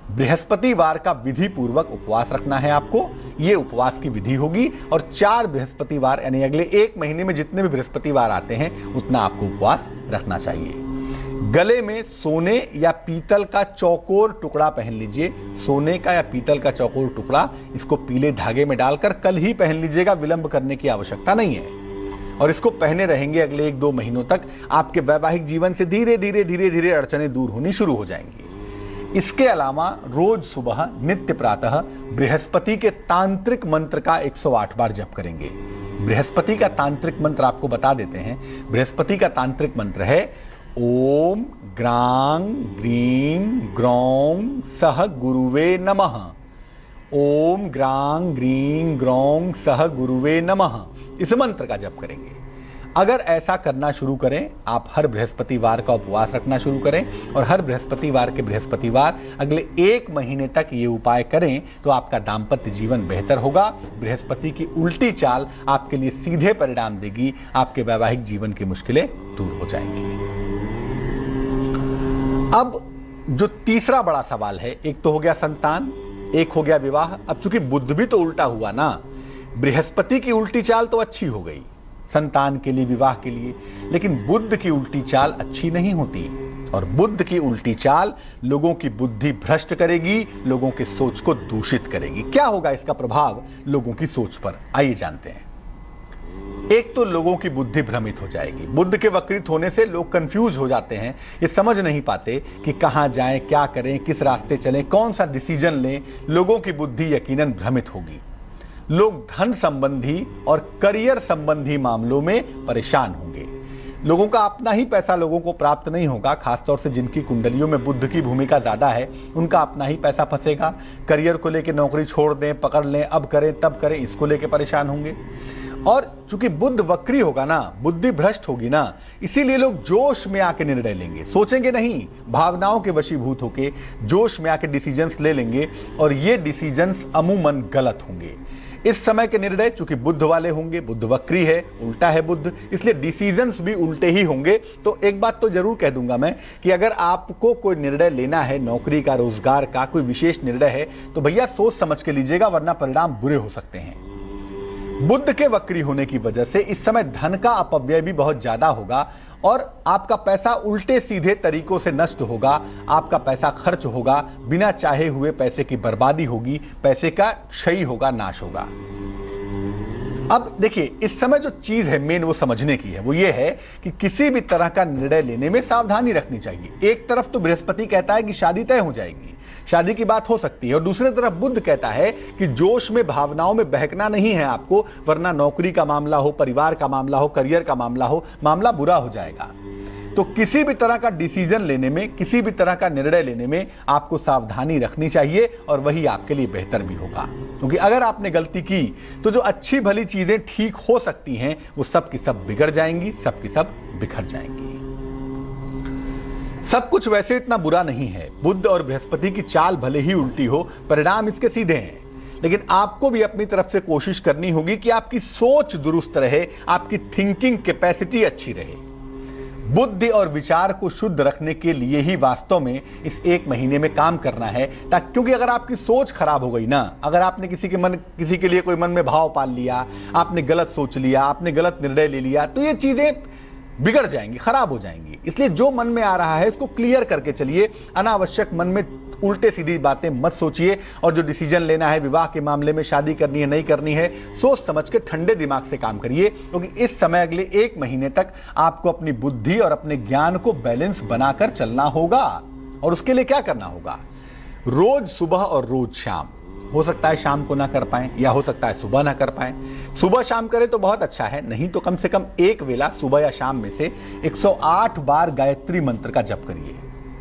बृहस्पतिवार का विधि पूर्वक उपवास रखना है आपको, ये उपवास की विधि होगी। और 4 बृहस्पतिवार यानी अगले 1 महीने में जितने भी बृहस्पतिवार आते हैं उतना आपको उपवास रखना चाहिए। गले में सोने या पीतल का चौकोर टुकड़ा पहन लीजिए, सोने का या पीतल का चौकोर टुकड़ा, इसको पीले धागे में डालकर कल ही पहन लीजिएगा, विलंब करने की आवश्यकता नहीं है। और इसको पहने रहेंगे अगले 1-2 महीनों तक, आपके वैवाहिक जीवन से धीरे धीरे अड़चनें दूर होनी शुरू हो जाएंगी। इसके अलावा रोज सुबह नित्य प्रातः बृहस्पति के तांत्रिक मंत्र का 108 बार जप करेंगे। बृहस्पति का तांत्रिक मंत्र आपको बता देते हैं। बृहस्पति का तांत्रिक मंत्र है ओम ग्रां ग्रीं ग्रौं सह गुरुवे नमः। ओम ग्रां ग्रीं ग्रौं सह गुरुवे नमः, इस मंत्र का जप करेंगे। अगर ऐसा करना शुरू करें, आप हर बृहस्पतिवार का उपवास रखना शुरू करें और हर बृहस्पतिवार के बृहस्पतिवार अगले 1 महीने तक ये उपाय करें, तो आपका दाम्पत्य जीवन बेहतर होगा। बृहस्पति की उल्टी चाल आपके लिए सीधे परिणाम देगी, आपके वैवाहिक जीवन की मुश्किलें दूर हो जाएंगी। अब जो तीसरा बड़ा सवाल है, एक तो हो गया संतान, एक हो गया विवाह। अब चूंकि बुध भी तो उल्टा हुआ ना, बृहस्पति की उल्टी चाल तो अच्छी हो गई संतान के लिए, विवाह के लिए, लेकिन बुध की उल्टी चाल अच्छी नहीं होती। और बुध की उल्टी चाल लोगों की बुद्धि भ्रष्ट करेगी, लोगों के सोच को दूषित करेगी। क्या होगा इसका प्रभाव लोगों की सोच पर, आइए जानते हैं। एक तो लोगों की बुद्धि भ्रमित हो जाएगी। बुध के वक्रित होने से लोग कंफ्यूज हो जाते हैं, ये समझ नहीं पाते कि कहां जाएं, क्या करें, किस रास्ते चलें, कौन सा डिसीजन लें। लोगों की बुद्धि यकीनन भ्रमित होगी। लोग धन संबंधी और करियर संबंधी मामलों में परेशान होंगे। लोगों का अपना ही पैसा लोगों को प्राप्त नहीं होगा, खासतौर से जिनकी कुंडलियों में बुध की भूमिका ज्यादा है, उनका अपना ही पैसा फंसेगा। करियर को लेकर नौकरी छोड़ दें, पकड़ लें, अब करें तब करें, इसको लेकर परेशान होंगे। और चूंकि बुध वक्री होगा ना, बुद्धि भ्रष्ट होगी ना, इसीलिए लोग जोश में आके निर्णय लेंगे, सोचेंगे नहीं, भावनाओं के वशीभूत होके जोश में आके डिसीजंस ले लेंगे और ये डिसीजंस अमूमन गलत होंगे। इस समय के निर्णय चूंकि बुध वाले होंगे, बुध वक्री है, उल्टा है बुध, इसलिए डिसीजंस भी उल्टे ही होंगे। तो एक बात तो जरूर कह दूंगा मैं कि अगर आपको कोई निर्णय लेना है, नौकरी का, रोजगार का, कोई विशेष निर्णय है, तो भैया सोच समझ के लीजिएगा, वरना परिणाम बुरे हो सकते हैं। बुध के वक्री होने की वजह से इस समय धन का अपव्यय भी बहुत ज्यादा होगा और आपका पैसा उल्टे सीधे तरीकों से नष्ट होगा, आपका पैसा खर्च होगा, बिना चाहे हुए पैसे की बर्बादी होगी, पैसे का क्षय होगा, नाश होगा। अब देखिए, इस समय जो चीज है मेन वो समझने की है, वो ये है कि किसी भी तरह का निर्णय लेने में सावधानी रखनी चाहिए। एक तरफ तो बृहस्पति कहता है कि शादी तय हो जाएगी, शादी की बात हो सकती है, और दूसरी तरफ बुध कहता है कि जोश में, भावनाओं में बहकना नहीं है आपको, वरना नौकरी का मामला हो, परिवार का मामला हो, करियर का मामला हो, मामला बुरा हो जाएगा। तो किसी भी तरह का डिसीजन लेने में, किसी भी तरह का निर्णय लेने में आपको सावधानी रखनी चाहिए और वही आपके लिए बेहतर भी होगा। क्योंकि अगर आपने गलती की तो जो अच्छी भली चीजें ठीक हो सकती हैं वो सब की सब बिगड़ जाएंगी, सब की सब बिखर जाएंगी। सब कुछ वैसे इतना बुरा नहीं है। बुध और बृहस्पति की चाल भले ही उल्टी हो, परिणाम इसके सीधे हैं, लेकिन आपको भी अपनी तरफ से कोशिश करनी होगी कि आपकी सोच दुरुस्त रहे, आपकी थिंकिंग कैपेसिटी अच्छी रहे। बुद्धि और विचार को शुद्ध रखने के लिए ही वास्तव में इस एक महीने में काम करना है, ताकि, क्योंकि अगर आपकी सोच खराब हो गई ना, अगर आपने किसी के लिए कोई मन में भाव पाल लिया, आपने गलत सोच लिया, आपने गलत निर्णय ले लिया, तो ये चीजें बिगड़ जाएंगी, खराब हो जाएंगी। इसलिए जो मन में आ रहा है इसको क्लियर करके चलिए, अनावश्यक मन में उल्टे सीधी बातें मत सोचिए, और जो डिसीजन लेना है विवाह के मामले में, शादी करनी है नहीं करनी है, सोच समझ के ठंडे दिमाग से काम करिए। क्योंकि इस समय अगले एक महीने तक आपको अपनी बुद्धि और अपने ज्ञान को बैलेंस बनाकर चलना होगा। और उसके लिए क्या करना होगा? रोज सुबह और रोज शाम, हो सकता है शाम को ना कर पाएं, या हो सकता है सुबह ना कर पाएं। सुबह शाम करें तो बहुत अच्छा है, नहीं तो कम से कम एक वेला सुबह या शाम में से 108 बार गायत्री मंत्र का जप करिए।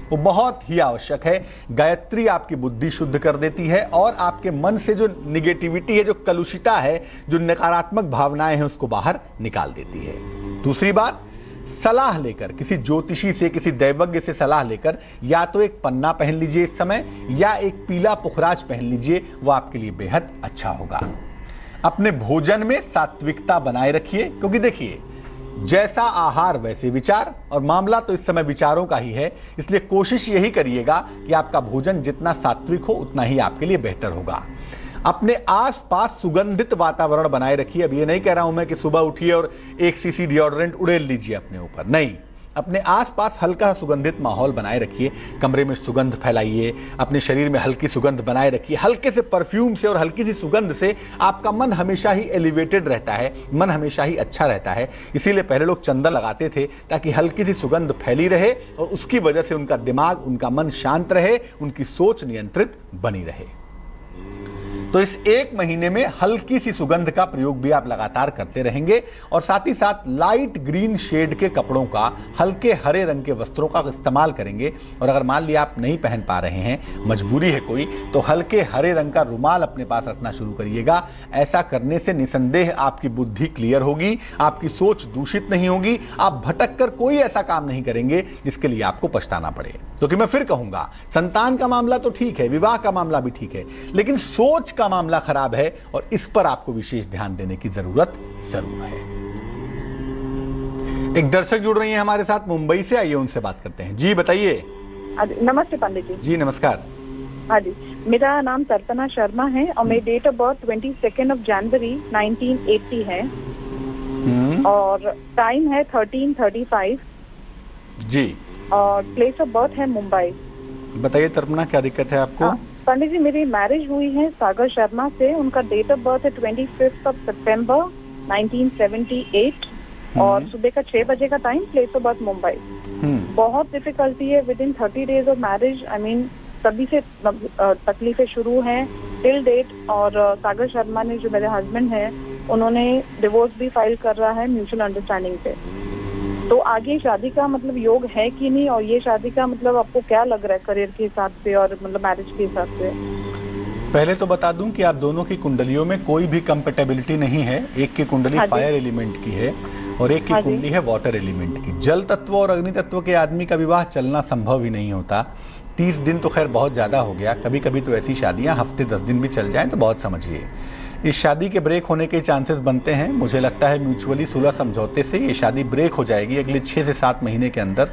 वो बहुत ही आवश्यक है। गायत्री आपकी बुद्धि शुद्ध कर देती है और आपके मन से जो निगेटिविटी है, जो कलुषिता है, जो नकारात्मक भावनाएं हैं, उसको बाहर निकाल देती है। दूसरी बात, सलाह लेकर, किसी ज्योतिषी से, किसी दैवज्ञ से सलाह लेकर, या तो एक पन्ना पहन लीजिए इस समय, या एक पीला पुखराज पहन लीजिए, वो आपके लिए बेहद अच्छा होगा। अपने भोजन में सात्विकता बनाए रखिए, क्योंकि देखिए, जैसा आहार वैसे विचार, और मामला तो इस समय विचारों का ही है। इसलिए कोशिश यही करिएगा कि आपका भोजन जितना सात्विक हो उतना ही आपके लिए बेहतर होगा। अपने आसपास सुगंधित वातावरण बनाए रखिए। अब ये नहीं कह रहा हूं मैं कि सुबह उठिए और 1 सीसी डिओड्रेंट उड़ेल लीजिए अपने ऊपर, नहीं। अपने आसपास हल्का सुगंधित माहौल बनाए रखिए, कमरे में सुगंध फैलाइए, अपने शरीर में हल्की सुगंध बनाए रखिए। हल्के से परफ्यूम से और हल्की सी सुगंध से आपका मन हमेशा ही एलिवेटेड रहता है, मन हमेशा ही अच्छा रहता है। इसीलिए पहले लोग चंदन लगाते थे, ताकि हल्की सी सुगंध फैली रहे और उसकी वजह से उनका दिमाग, उनका मन शांत रहे, उनकी सोच नियंत्रित बनी रहे। तो इस एक महीने में हल्की सी सुगंध का प्रयोग भी आप लगातार करते रहेंगे, और साथ ही साथ लाइट ग्रीन शेड के कपड़ों का, हल्के हरे रंग के वस्त्रों का इस्तेमाल करेंगे। और अगर मान लिया आप नहीं पहन पा रहे हैं, मजबूरी है कोई, तो हल्के हरे रंग का रुमाल अपने पास रखना शुरू करिएगा। ऐसा करने से निसंदेह आपकी बुद्धि क्लियर होगी, आपकी सोच दूषित नहीं होगी, आप भटक कर कोई ऐसा काम नहीं करेंगे जिसके लिए आपको पछताना पड़े। क्योंकि मैं फिर कहूंगा, संतान का मामला तो ठीक है, विवाह का मामला भी ठीक है, लेकिन सोच का मामला खराब है और इस पर आपको विशेष ध्यान देने की जरूरत जरूर है। एक दर्शक जुड़ रही हैं हमारे साथ मुंबई से, आइए उनसे बात करते हैं। जी बताइए। नमस्ते पंडित जी। जी नमस्कार। हाँ जी, मेरा नाम सर्तना शर्मा है और मेरी डेट ऑफ बर्थ 22 जनवरी 1980 है और टाइम है 13:35। जी और प्लेस ऑफ बर्थ है मुंबई। बताइए तर्पणा, क्या दिक्कत है आपको? पंडित जी, मेरी मैरिज हुई है सागर शर्मा से। उनका डेट ऑफ बर्थ है 25 सितंबर 1978 और सुबह का 6 बजे का time, place of birth Mumbai. बहुत डिफिकल्टी है with in 30 days of marriage. I mean सभी से तकलीफें शुरू हैं टिल डेट। और सागर शर्मा ने, जो मेरे हस्बैंड हैं, उन्होंने डिवोर्स भी फाइल कर रहा है म्यूचुअल अंडरस्टैंडिंग पे। तो आगे शादी का मतलब योग है कि नहीं, और ये शादी का मतलब आपको क्या लग रहा है करियर के हिसाब से और मतलब मैरिज के हिसाब से? पहले तो बता दूं कि आप दोनों की कुंडलियों में कोई भी कंपेटेबिलिटी नहीं है। एक की कुंडली फायर एलिमेंट की है और एक की कुंडली है वाटर एलिमेंट की। जल तत्व और अग्नि तत्व के आदमी का विवाह चलना संभव ही नहीं होता। 30 दिन तो खैर बहुत ज़्यादा हो गया। कभी कभी तो ऐसी शादियां हफ्ते 10 दिन भी चल जाएं तो बहुत समझिए। इस शादी के ब्रेक होने के चांसेस बनते हैं। मुझे लगता है म्यूचुअली सुलह समझौते से ये शादी ब्रेक हो जाएगी। अगले 6 से 7 महीने के अंदर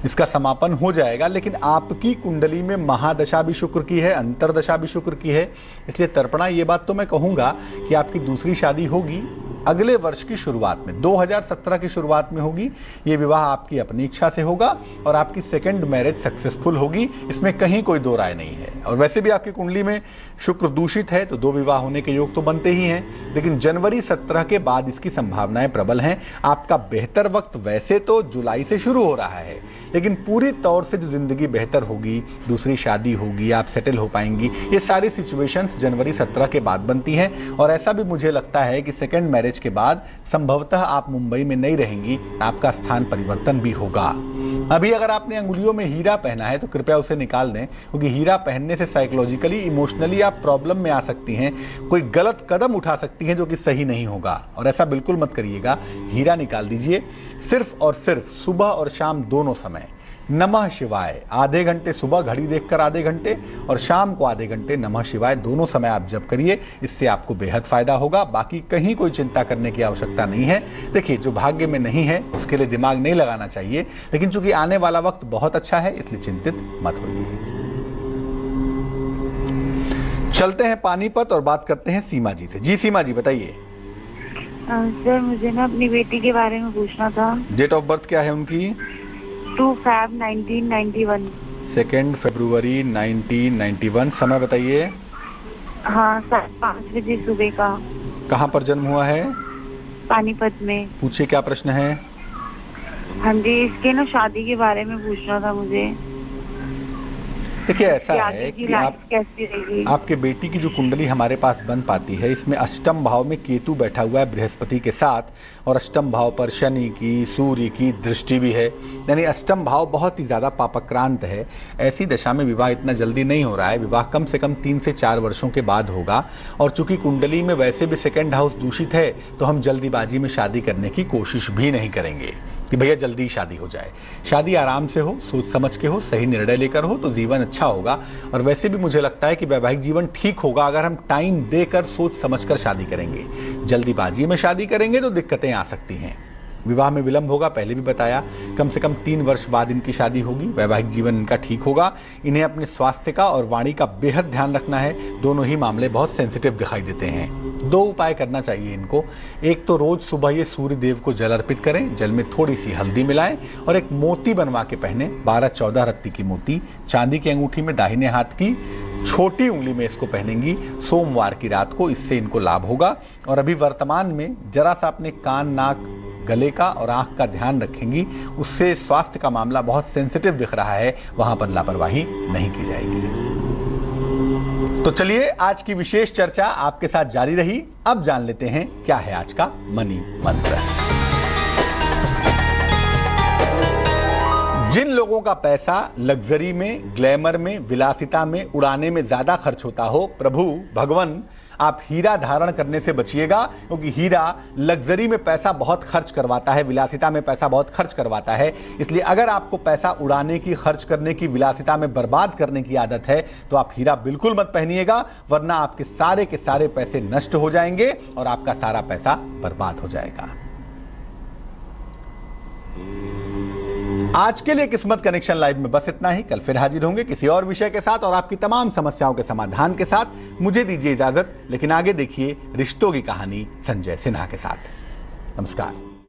इसका समापन हो जाएगा। लेकिन आपकी कुंडली में महादशा भी शुक्र की है, अंतरदशा भी शुक्र की है। इसलिए तर्पणा, ये बात तो मैं कहूँगा कि आपकी दूसरी शादी होगी अगले वर्ष की शुरुआत में, 2017 की शुरुआत में होगी। ये विवाह आपकी अपनी इच्छा से होगा और आपकी सेकंड मैरिज सक्सेसफुल होगी, इसमें कहीं कोई दो राय नहीं है। और वैसे भी आपकी कुंडली में शुक्र दूषित है तो 2 विवाह होने के योग तो बनते ही हैं। लेकिन जनवरी 17 के बाद इसकी संभावनाएं प्रबल हैं। आपका बेहतर वक्त वैसे तो जुलाई से शुरू हो रहा है, लेकिन पूरी तौर से जो जिंदगी बेहतर होगी, दूसरी शादी होगी, आप सेटल हो पाएंगी, ये सारी सिचुएशंस जनवरी 17 के बाद बनती हैं। और ऐसा भी मुझे लगता है कि सेकंड मैरिज के बाद संभवतः आप मुंबई में नहीं रहेंगी, आपका स्थान परिवर्तन भी होगा। अभी अगर आपने अंगुलियों में हीरा पहना है तो कृपया उसे निकाल दें, क्योंकि हीरा पहनने से साइकोलॉजिकली, इमोशनली आप प्रॉब्लम में आ सकती हैं, कोई गलत कदम उठा सकती हैं जो कि सही नहीं होगा। और ऐसा बिल्कुल मत करिएगा। हीरा निकाल दीजिए। सिर्फ और सिर्फ सुबह और शाम दोनों समय नमः शिवाय आधे घंटे सुबह घड़ी देखकर आधे घंटे और शाम को आधे घंटे नमः शिवाय दोनों समय आप जप करिए। इससे आपको बेहद फायदा होगा। बाकी कहीं कोई चिंता करने की आवश्यकता नहीं है। देखिए, जो भाग्य में नहीं है उसके लिए दिमाग नहीं लगाना चाहिए, लेकिन चूंकि आने वाला वक्त बहुत अच्छा है इसलिए चिंतित मत होइए। चलते हैं पानीपत और बात करते हैं सीमा जी से। जी सीमा जी, बताइए। सर, मुझे ना अपनी बेटी के बारे में पूछना था। डेट ऑफ बर्थ क्या है उनकी? 2 Feb 1991। 2 फरवरी 1991। समय बताइए। हाँ, 5 बजे सुबह का। कहाँ पर जन्म हुआ है? पानीपत में। पूछिए, क्या प्रश्न है? हाँ जी, इसके ना शादी के बारे में पूछना था मुझे। देखिए, ऐसा है कि आपके बेटी की जो कुंडली हमारे पास बन पाती है, इसमें अष्टम भाव में केतु बैठा हुआ है बृहस्पति के साथ, और अष्टम भाव पर शनि की, सूर्य की दृष्टि भी है। यानी अष्टम भाव बहुत ही ज़्यादा पापक्रांत है। ऐसी दशा में विवाह इतना जल्दी नहीं हो रहा है। विवाह कम से कम 3 से 4 वर्षों के बाद होगा। और चूंकि कुंडली में वैसे भी सेकेंड हाउस दूषित है, तो हम जल्दीबाजी में शादी करने की कोशिश भी नहीं करेंगे कि भैया जल्दी शादी हो जाए। शादी आराम से हो, सोच समझ के हो, सही निर्णय लेकर हो तो जीवन अच्छा होगा। और वैसे भी मुझे लगता है कि वैवाहिक जीवन ठीक होगा अगर हम टाइम देकर, सोच समझकर शादी करेंगे। जल्दीबाजी में शादी करेंगे तो दिक्कतें आ सकती हैं। विवाह में विलंब होगा, पहले भी बताया। कम से कम 3 वर्ष बाद इनकी शादी होगी। वैवाहिक जीवन इनका ठीक होगा। इन्हें अपने स्वास्थ्य का और वाणी का बेहद ध्यान रखना है। दोनों ही मामले बहुत सेंसिटिव दिखाई देते हैं। 2 उपाय करना चाहिए इनको। एक तो रोज सुबह ये सूर्य देव को जल अर्पित करें, जल में थोड़ी सी हल्दी मिलाएं और एक मोती बनवा के पहने। 12-14 रत्ती की मोती चांदी की अंगूठी में दाहिने हाथ की छोटी उंगली में इसको पहनेंगी सोमवार की रात को। इससे इनको लाभ होगा। और अभी वर्तमान में जरा सा अपने कान, नाक, गले का और आंख का ध्यान रखेंगी। उससे स्वास्थ्य का मामला बहुत सेंसिटिव दिख रहा है, वहां पर लापरवाही नहीं की जाएगी। तो चलिए, आज की विशेष चर्चा आपके साथ जारी रही। अब जान लेते हैं क्या है आज का मनी मंत्र। जिन लोगों का पैसा लग्जरी में, ग्लैमर में, विलासिता में, उड़ाने में ज्यादा खर्च होता हो, प्रभु भगवान आप हीरा धारण करने से बचिएगा, क्योंकि हीरा लग्जरी में पैसा बहुत खर्च करवाता है, विलासिता में पैसा बहुत खर्च करवाता है। इसलिए अगर आपको पैसा उड़ाने की, खर्च करने की, विलासिता में बर्बाद करने की आदत है तो आप हीरा बिल्कुल मत पहनिएगा, वरना आपके सारे के सारे पैसे नष्ट हो जाएंगे और आपका सारा पैसा बर्बाद हो जाएगा। आज के लिए किस्मत कनेक्शन लाइव में बस इतना ही। कल फिर हाजिर होंगे किसी और विषय के साथ और आपकी तमाम समस्याओं के समाधान के साथ। मुझे दीजिए इजाजत, लेकिन आगे देखिए रिश्तों की कहानी संजय सिन्हा के साथ। नमस्कार।